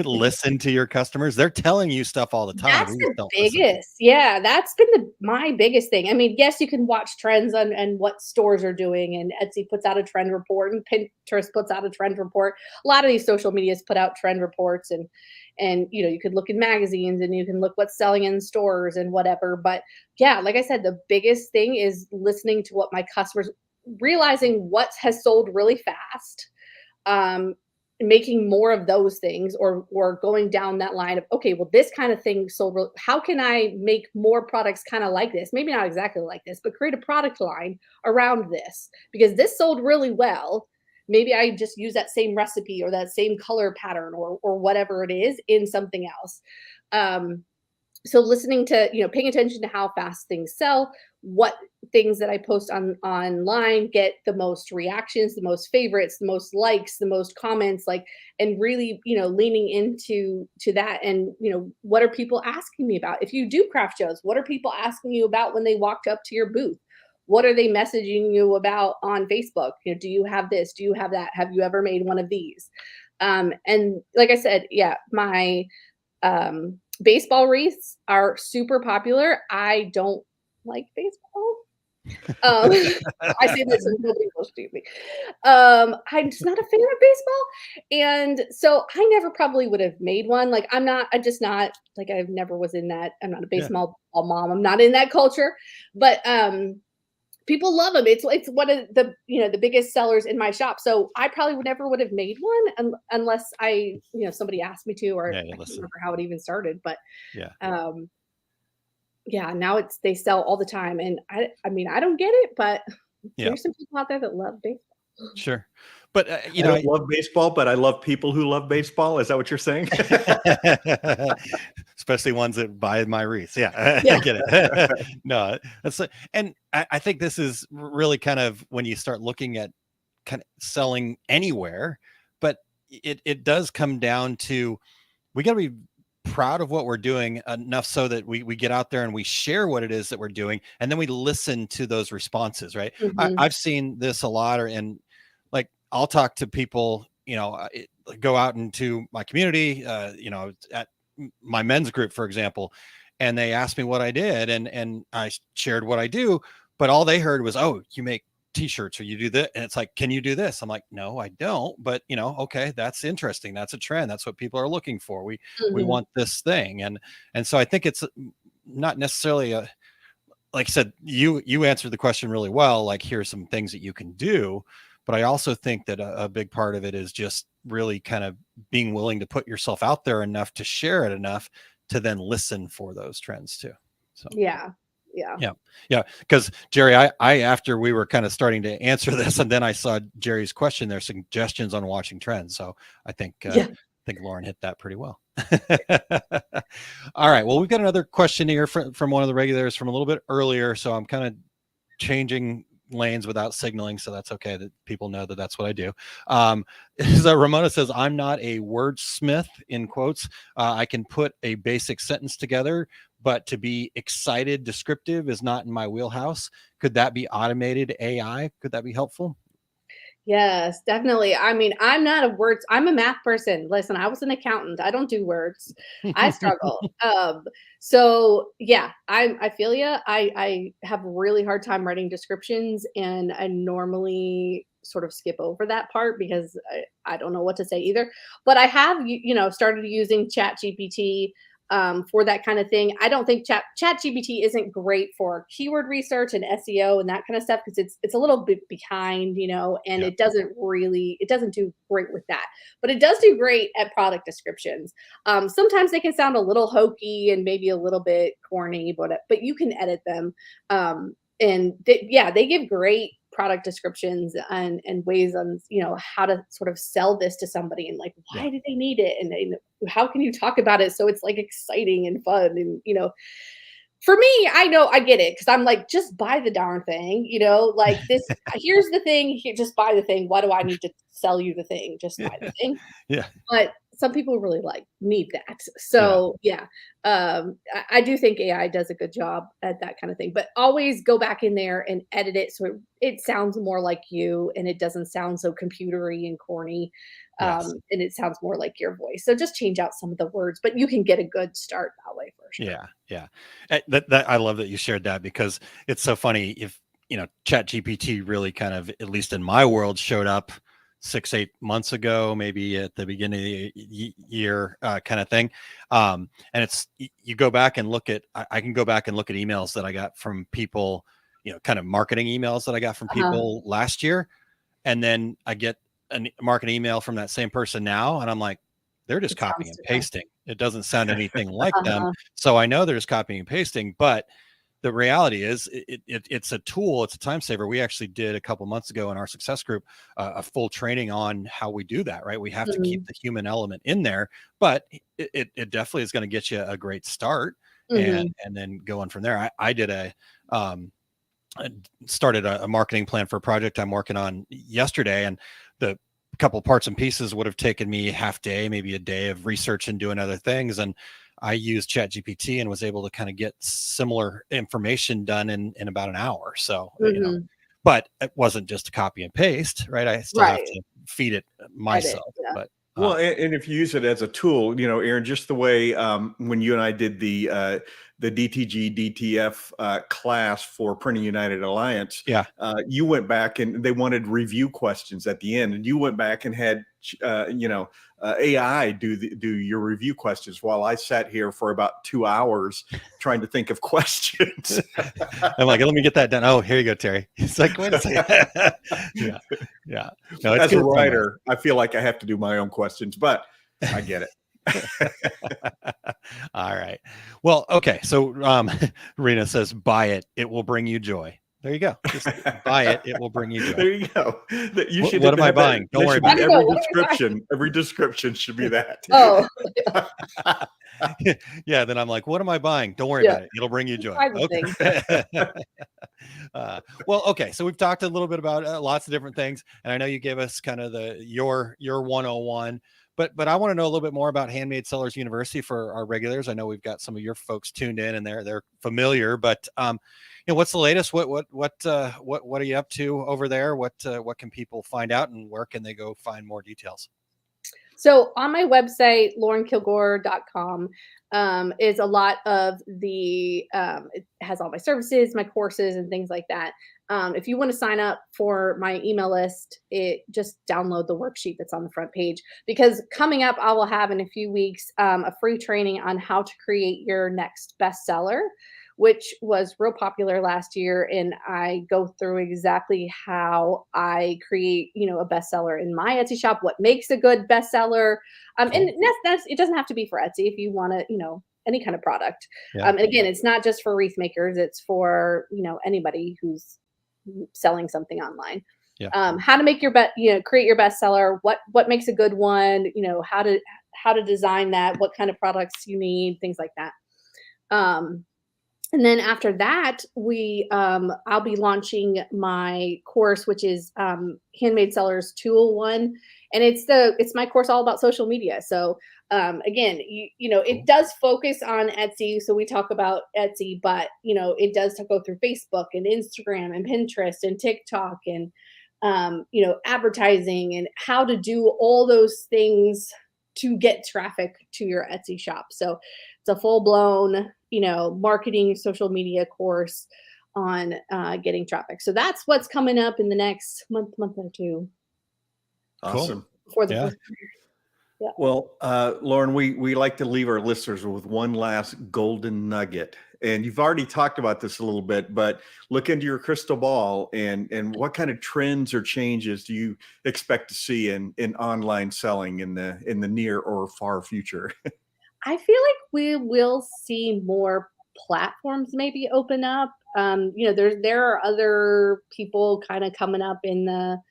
listen to your customers. They're telling you stuff all the time. That's the biggest. Yeah, that's been my biggest thing. I mean, yes, you can watch trends and what stores are doing, and Etsy puts out a trend report, and Pinterest puts out a trend report. A lot of these social medias put out trend reports, and you could look in magazines and you can look what's selling in stores and whatever. But yeah, like I said, the biggest thing is listening to what my customers, realizing what has sold really fast, making more of those things, or going down that line of, okay, well, this kind of thing sold. How can I make more products kind of like this? Maybe not exactly like this, but create a product line around this, because this sold really well. maybe I just use that same recipe or that same color pattern or whatever it is in something else. So listening to, paying attention to how fast things sell, what things that I post online get the most reactions, the most favorites, the most likes, the most comments, like, and really, leaning into that. And, what are people asking me about? If you do craft shows, what are people asking you about when they walked up to your booth? What are they messaging you about on Facebook? Do you have this? Do you have that? Have you ever made one of these? And like I said, yeah, my baseball wreaths are super popular. I don't like baseball. I say this and nobody will shoot me. I'm just not a fan of baseball. And so I never probably would have made one. Like I'm just not like, I never was in that. I'm not a baseball mom. I'm not in that culture, but, people love them. It's one of the, the biggest sellers in my shop. So I probably never would have made one unless I, somebody asked me to, or I can't remember how it even started, but now they sell all the time. And I mean, I don't get it, but there's some people out there that love baseball. Sure. But, I don't love baseball, but I love people who love baseball. Is that what you're saying? Especially ones that buy my wreaths. Yeah, I get it. No, and I think this is really kind of when you start looking at kind of selling anywhere, but it does come down to, we got to be proud of what we're doing enough so that we get out there and we share what it is that we're doing. And then we listen to those responses, right? Mm-hmm. I've seen this a lot, and like, I'll talk to people, go out into my community, at my men's group, for example, and they asked me what I did, and I shared what I do, but all they heard was, "Oh, you make t-shirts or you do that." And it's like, "Can you do this?" I'm like, "No, I don't." But okay, that's interesting. That's a trend. That's what people are looking for. We want this thing. And so I think it's not necessarily like I said, you answered the question really well. Like, here's some things that you can do. But I also think that a big part of it is just really kind of being willing to put yourself out there enough to share it enough to then listen for those trends too. So yeah. Because Jerry, I after we were kind of starting to answer this, and then I saw Jerry's question, there's suggestions on watching trends. So I think Lauren hit that pretty well. All right. Well, we've got another question here from one of the regulars from a little bit earlier. So I'm kind of changing lanes without signaling, so that's okay, that people know that that's what I do. So Ramona says, "I'm not a wordsmith," in quotes. I can put a basic sentence together, but to be excited descriptive is not in my wheelhouse. Could that be automated AI? Could that be helpful? Yes, definitely. I mean, I'm a math person. Listen, I was an accountant. I don't do words. I struggle. So yeah, I feel you. I have a really hard time writing descriptions, and I normally sort of skip over that part because I don't know what to say either. But I have, started using ChatGPT for that kind of thing. I don't think ChatGPT isn't great for keyword research and SEO and that kind of stuff because it's a little bit behind, and it doesn't do great with that. But it does do great at product descriptions. Sometimes they can sound a little hokey and maybe a little bit corny, but you can edit them. And they give great product descriptions and ways on, how to sort of sell this to somebody and like, why do they need it? And how can you talk about it so it's like exciting and fun? And, for me, I know I get it because I'm like, just buy the darn thing, like this, here's the thing, just buy the thing. Why do I need to sell you the thing? Just buy the thing. Yeah. But some people really need that. So I do think AI does a good job at that kind of thing, but always go back in there and edit it so it sounds more like you and it doesn't sound so computery and corny. And it sounds more like your voice. So just change out some of the words, but you can get a good start that way for sure. Yeah. That I love that you shared that because it's so funny. If ChatGPT really kind of, at least in my world, showed up 6-8 months ago, maybe at the beginning of the year, kind of thing. And it's, you go back and look at, I can go back and look at emails that I got from people, kind of marketing emails that I got from people last year. And then I get a marketing email from that same person now. And I'm like, they're just copying and pasting. It doesn't sound anything like them. So I know they're just copying and pasting, but the reality is it's a tool, it's a time saver. We actually did a couple months ago in our success group a full training on how we do that, right? We have to keep the human element in there, but it definitely is going to get you a great start and then going from there. I did started a marketing plan for a project I'm working on yesterday, and the couple parts and pieces would have taken me half day, maybe a day of research and doing other things. And I used ChatGPT and was able to kind of get similar information done in about an hour. So, you know, but it wasn't just a copy and paste, right? I still have to feed it myself, but well, and if you use it as a tool, you know, Aaron, just the way when you and I did the DTG DTF class for Printing United Alliance, you went back and they wanted review questions at the end, and you went back and had AI do your review questions while I sat here for about 2 hours trying to think of questions. I'm like, let me get that done. Oh, here you go, Terry. It's like, wait a second. yeah. No, as a writer, I feel like I have to do my own questions, but I get it. All right. Well, okay. So Rena says, buy it. It will bring you joy. There you go. Just buy it. It will bring you joy. There you go. What am I buying? Don't worry about it. Every description should be that. Oh. Yeah. Then I'm like, what am I buying? Don't worry about it. It'll bring you joy. Okay. Well, okay. So we've talked a little bit about lots of different things, and I know you gave us kind of your 101. But I want to know a little bit more about Handmade Sellers University for our regulars. I know we've got some of your folks tuned in and they're familiar, but what's the latest? What are you up to over there? What can people find out, and where can they go find more details? So on my website, laurenkilgore.com, is a lot of the, it has all my services, my courses, and things like that. If you want to sign up for my email list, just download the worksheet that's on the front page, because coming up, I will have in a few weeks a free training on how to create your next bestseller, which was real popular last year. And I go through exactly how I create, a bestseller in my Etsy shop, what makes a good bestseller. And that's it doesn't have to be for Etsy if you want to, any kind of product. And again, it's not just for wreath makers, it's for, anybody who's selling something online. How to make your create your bestseller, what makes a good one, how to design that, what kind of products you need, things like that. And then after that, I'll be launching my course, which is Handmade Sellers 201, and it's my course all about social media. So again, it does focus on Etsy. So we talk about Etsy, but it does go through Facebook and Instagram and Pinterest and TikTok and advertising and how to do all those things to get traffic to your Etsy shop. So it's a full-blown marketing social media course on getting traffic. So that's what's coming up in the next month or two. Awesome. Before the first year. Yeah. Well, Lauren, we like to leave our listeners with one last golden nugget. And you've already talked about this a little bit, but look into your crystal ball and what kind of trends or changes do you expect to see in online selling in the near or far future? I feel like we will see more platforms maybe open up. There are other people kind of coming up in the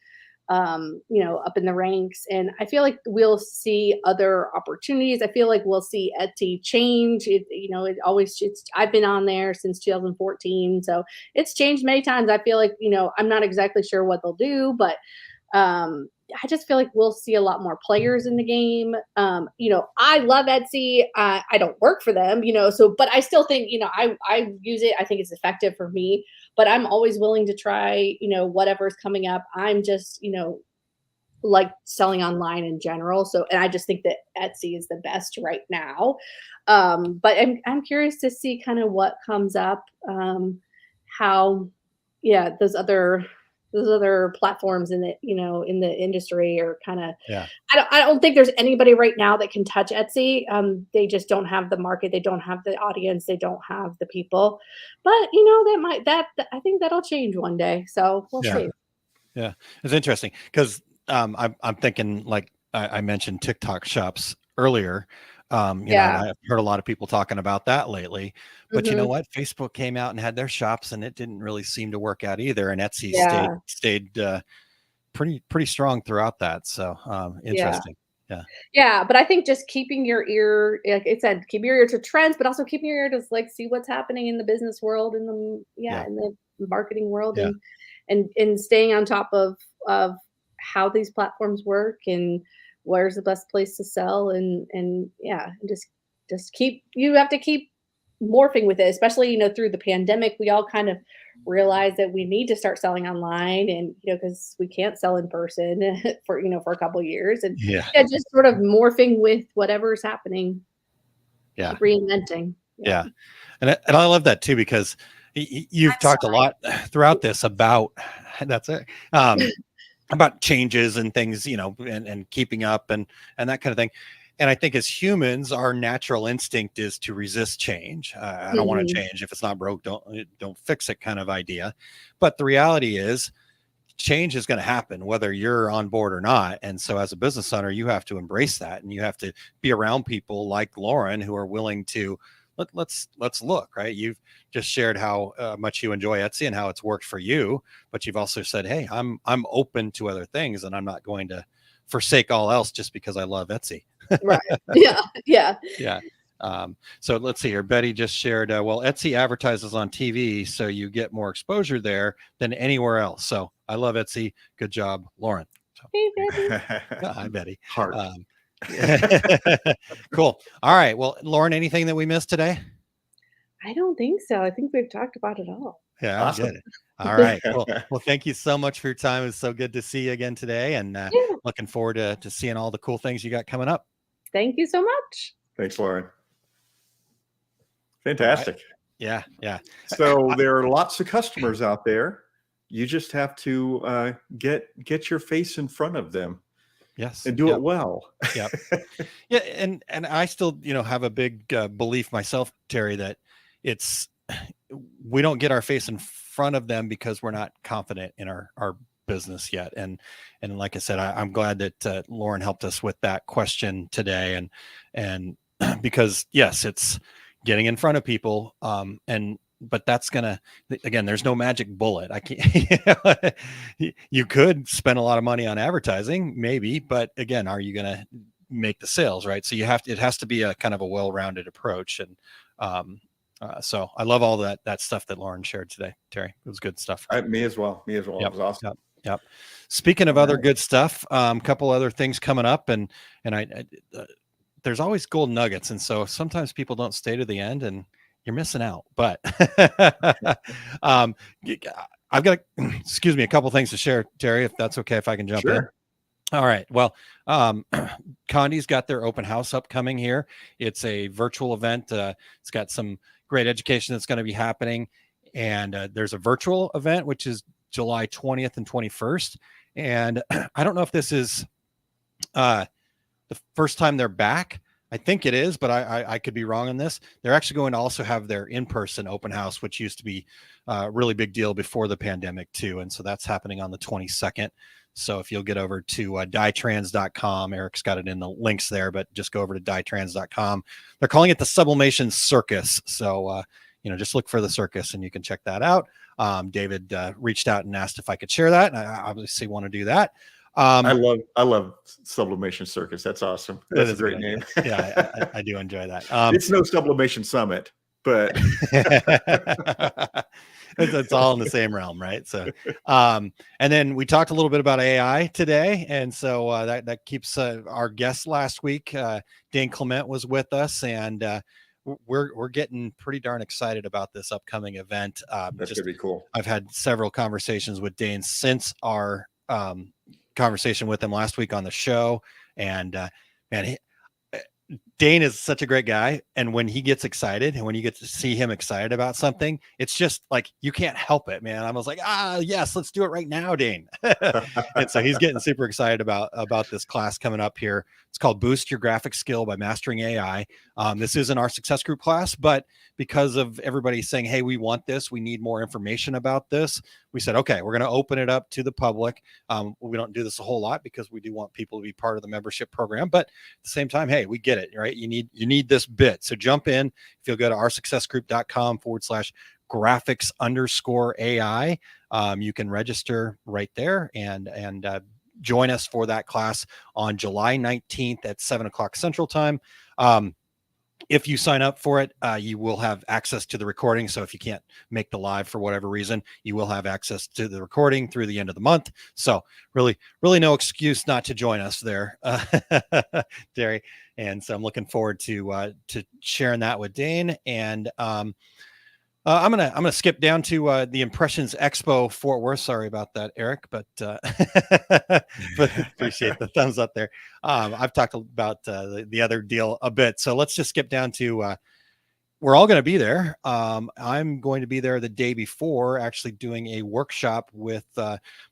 up in the ranks, and I feel like we'll see other opportunities. I feel like we'll see Etsy change. I've been on there since 2014, so it's changed many times. I feel like I'm not exactly sure what they'll do, but I just feel like we'll see a lot more players in the game. I love Etsy. I don't work for them, but I still think, I use it. I think it's effective for me, but I'm always willing to try, whatever's coming up. I'm just, like selling online in general. So, and I just think that Etsy is the best right now. But I'm curious to see kind of what comes up, those other platforms in the in the industry are kind of I don't think there's anybody right now that can touch Etsy. They just don't have the market, they don't have the audience, they don't have the people. But I think that'll change one day. So we'll see. Yeah, it's interesting because I'm thinking, like I mentioned TikTok shops earlier. And I've heard a lot of people talking about that lately. But you know what? Facebook came out and had their shops, and it didn't really seem to work out either. And Etsy stayed pretty strong throughout that. So interesting. Yeah, but I think just keeping your ear, like it said, keep your ear to trends, but also keeping your ear to like see what's happening in the business world, in the in the marketing world, and staying on top of how these platforms work and where's the best place to sell, and just keep, you have to keep morphing with it, especially through the pandemic. We all kind of realized that we need to start selling online, and because we can't sell in person for a couple of years, and just sort of morphing with whatever's happening, reinventing. And I love that too, because you've talked a lot throughout this about about changes and things, and keeping up and that kind of thing. And I think as humans, our natural instinct is to resist change. I don't want to change. If it's not broke, don't fix it kind of idea. But the reality is change is going to happen whether you're on board or not. And so as a business owner, you have to embrace that, and you have to be around people like Lauren who are willing to let's look, right? You've just shared how much you enjoy Etsy and how it's worked for you, but you've also said, hey, I'm open to other things, and I'm not going to forsake all else just because I love Etsy. Right. Yeah. So let's see here. Betty just shared, well, Etsy advertises on TV, so you get more exposure there than anywhere else. So I love Etsy. Good job, Lauren. So, hey, Betty. Hi, Betty. Heart. Cool. All right. Well, Lauren, anything that we missed today? I don't think so. I think we've talked about it all. Yeah, awesome. Good. All right. Well, thank you so much for your time. It's so good to see you again today, and looking forward to seeing all the cool things you got coming up. Thank you so much. Thanks, Lauren. Fantastic. Right. Yeah. So there are lots of customers out there. You just have to get your face in front of them. Yes. And do it well. Yep. Yeah. And I still, have a big belief myself, Terry, that we don't get our face in front of them because we're not confident in our business yet. And like I said, I'm glad that Lauren helped us with that question today. And because yes, it's getting in front of people. But that's again, there's no magic bullet. I can't, you could spend a lot of money on advertising maybe, but again, are you going to make the sales? Right. So it has to be a kind of a well-rounded approach. And, so I love all that stuff that Lauren shared today, Terry. It was good stuff. Me as well. Yep. It was awesome. Yep. Speaking of other good stuff, couple other things coming up, and I there's always gold nuggets. And so sometimes people don't stay to the end, and you're missing out. But I've got, a couple things to share, Terry, if that's okay, if I can jump in. All right. Well, Condi's got their open house upcoming here. It's a virtual event. It's got some great education that's going to be happening. And there's a virtual event, which is July 20th and 21st. And I don't know if this is the first time they're back. I think it is, but I could be wrong on this. They're actually going to also have their in-person open house, which used to be a really big deal before the pandemic too. And so that's happening on the 22nd. So if you'll get over to dietrans.com, Eric's got it in the links there, but just go over to dietrans.com. They're calling it the Sublimation Circus. So, just look for the circus and you can check that out. David reached out and asked if I could share that. And I obviously want to do that. I love Sublimation Circus. That's awesome. That's a great name. Yeah, I do enjoy that. It's no Sublimation Summit, but it's all in the same realm, right? So, and then we talked a little bit about AI today, and so that keeps our guest last week, Dane Clement, was with us, and we're getting pretty darn excited about this upcoming event. That's gonna be cool. I've had several conversations with Dane since our conversation with him last week on the show, and Dane is such a great guy, and when he gets excited and when you get to see him excited about something, it's just like you can't help it, man. I was like, yes, let's do it right now, Dane. And so he's getting super excited about this class coming up here. It's called Boost Your Graphic Skill by Mastering AI. This isn't our success group class, but because of everybody saying, hey, we want this, we need more information about this, we said, okay, we're going to open it up to the public. We don't do this a whole lot because we do want people to be part of the membership program, but at the same time, hey, we get it, right? right? You need this bit. So jump in. If you'll go to oursuccessgroup.com/graphics_AI, you can register right there and join us for that class on July 19th at 7:00 Central Time. If you sign up for it, you will have access to the recording. So if you can't make the live for whatever reason, you will have access to the recording through the end of the month. So really no excuse not to join us there, Terry. And so I'm looking forward to sharing that with Dane. And I'm gonna skip down to the Impressions Expo Fort Worth. Sorry about that, Eric, but but appreciate the thumbs up there. I've talked about the other deal a bit, so let's just skip down to we're all going to be there. I'm going to be there the day before, actually doing a workshop with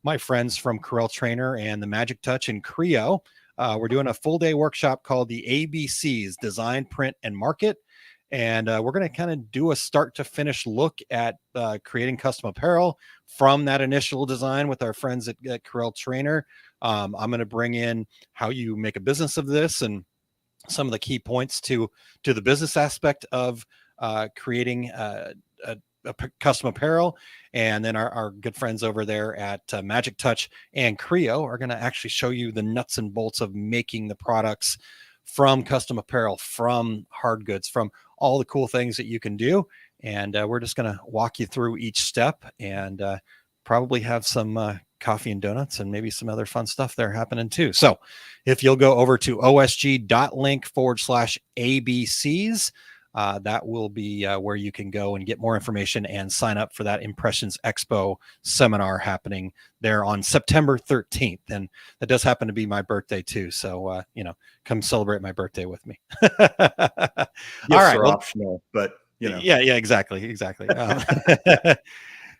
my friends from Corel Trainer and the Magic Touch and Creo. We're doing a full day workshop called the ABCs: Design, Print, and Market. And we're going to kind of do a start to finish look at creating custom apparel from that initial design with our friends at Corel Trainer. I'm going to bring in how you make a business of this and some of the key points to the business aspect of creating a custom apparel. And then our good friends over there at Magic Touch and Creo are going to actually show you the nuts and bolts of making the products from custom apparel, from hard goods, from all the cool things that you can do. And we're just going to walk you through each step and probably have some coffee and donuts and maybe some other fun stuff there happening too. So if you'll go over to osg.link/ABCs, that will be where you can go and get more information and sign up for that Impressions Expo seminar happening there on September 13th. And that does happen to be my birthday too. So, come celebrate my birthday with me. All right. Optional, but Yeah, exactly.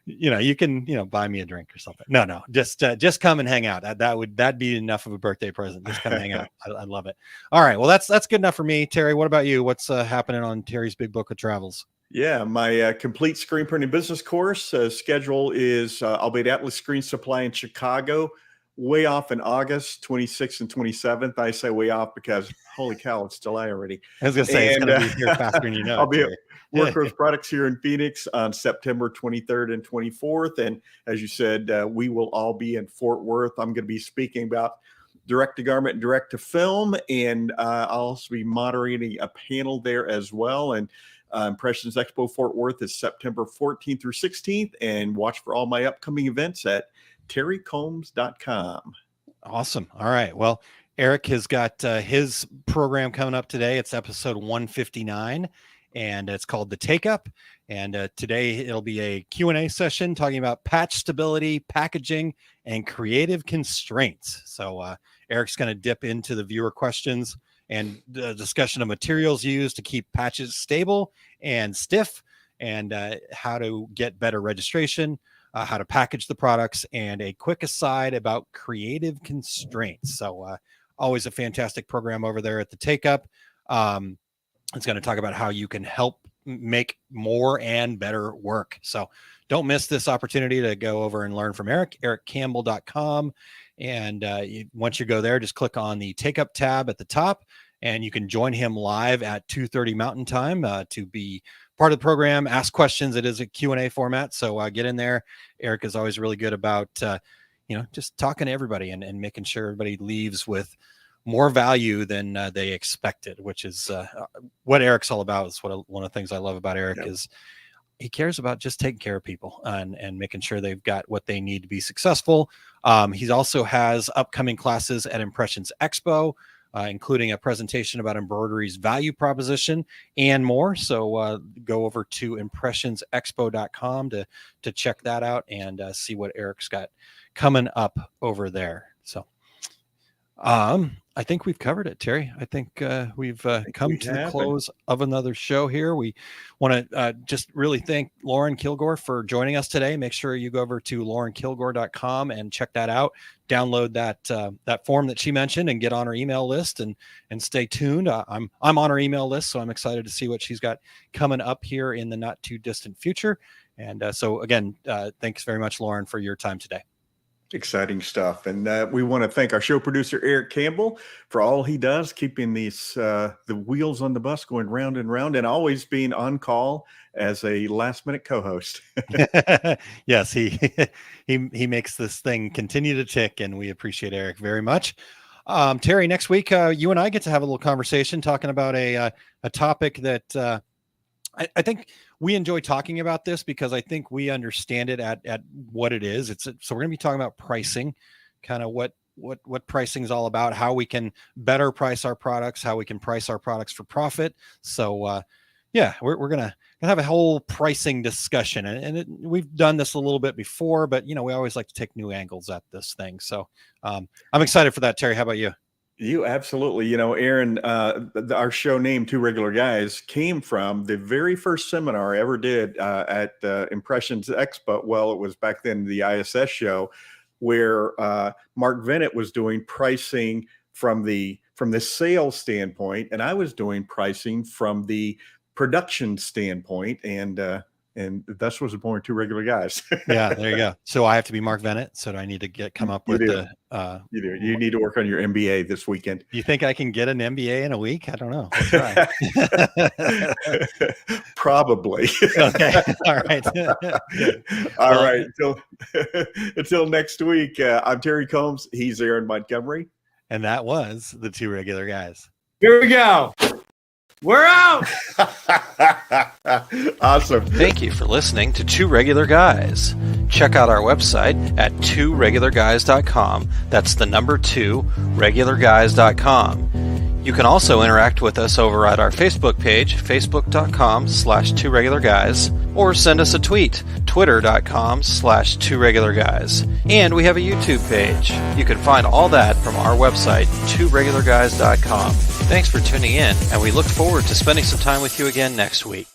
You can, buy me a drink or something. No, just come and hang out. That'd be enough of a birthday present. Just come hang out. I love it. All right. Well, that's good enough for me. Terry, what about you? What's happening on Terry's Big Book of Travels? Yeah, my complete screen printing business course schedule is I'll be at Atlas Screen Supply in Chicago, way off in August 26th and 27th. I say way off because holy cow, it's July already. I was going to say, it's going to be here faster than you know. I'll be at Workhorse Products here in Phoenix on September 23rd and 24th. And as you said, we will all be in Fort Worth. I'm going to be speaking about direct to garment and direct to film. And I'll also be moderating a panel there as well. And Impressions Expo Fort Worth is September 14th through 16th. And watch for all my upcoming events at terrycombs.com. Awesome. All right. Well, Eric has got his program coming up today. It's episode 159, and it's called The Take Up. And today it'll be a Q&A session talking about patch stability, packaging, and creative constraints. So Eric's going to dip into the viewer questions and the discussion of materials used to keep patches stable and stiff, and how to get better registration, how to package the products, and a quick aside about creative constraints. So always a fantastic program over there at the Take Up. It's going to talk about how you can help make more and better work. So don't miss this opportunity to go over and learn from Eric, ericcampbell.com. And once you go there, just click on the Take Up tab at the top, and you can join him live at 2:30 Mountain Time to be part of the program, ask questions. It is a Q&A format. So get in there. Eric is always really good about, just talking to everybody and making sure everybody leaves with more value than they expected, which is what Eric's all about. Is one of the things I love about Eric is he cares about just taking care of people and making sure they've got what they need to be successful. He also has upcoming classes at Impressions Expo, including a presentation about embroidery's value proposition and more. So go over to impressionsexpo.com to check that out and see what Eric's got coming up over there. So I think we've covered it, Terry. I think we've come to the close of another show here. We want to just really thank Lauren Kilgore for joining us today. Make sure you go over to laurenkilgore.com and check that out. Download that form that she mentioned and get on her email list and stay tuned. I'm on her email list, so I'm excited to see what she's got coming up here in the not too distant future. And so again, thanks very much, Lauren, for your time today. Exciting stuff. And we want to thank our show producer, Eric Campbell, for all he does, keeping these the wheels on the bus going round and round, and always being on call as a last minute co-host. Yes, he makes this thing continue to tick, and we appreciate Eric very much. Terry, next week, you and I get to have a little conversation talking about a topic that I think we enjoy talking about this because I think we understand it at what it is. So we're going to be talking about pricing, kind of what pricing is all about, how we can better price our products, how we can price our products for profit. So yeah, we're going to have a whole pricing discussion, and we've done this a little bit before, but we always like to take new angles at this thing. So I'm excited for that. Terry, how about you? You absolutely. Aaron, our show name, Two Regular Guys, came from the very first seminar I ever did at Impressions Expo. Well, it was back then the ISS show, where Mark Venett was doing pricing from the sales standpoint, and I was doing pricing from the production standpoint, and thus was born Two Regular Guys. Yeah, there you go. So I have to be Mark Venett. So do I need to come up with you do. You need to work on your MBA this weekend. You think I can get an MBA in a week? I don't know. We'll try. Probably. Okay. All right. All right. Until next week, I'm Terry Combs. He's Aaron Montgomery. And that was the Two Regular Guys. Here we go. We're out. Awesome. Thank you for listening to Two Regular Guys. Check out our website at tworegularguys.com. That's the number 2, regularguys.com. You can also interact with us over at our Facebook page, facebook.com/tworegularguys, or send us a tweet, twitter.com/tworegularguys. And we have a YouTube page. You can find all that from our website, tworegularguys.com. Thanks for tuning in, and we look forward to spending some time with you again next week.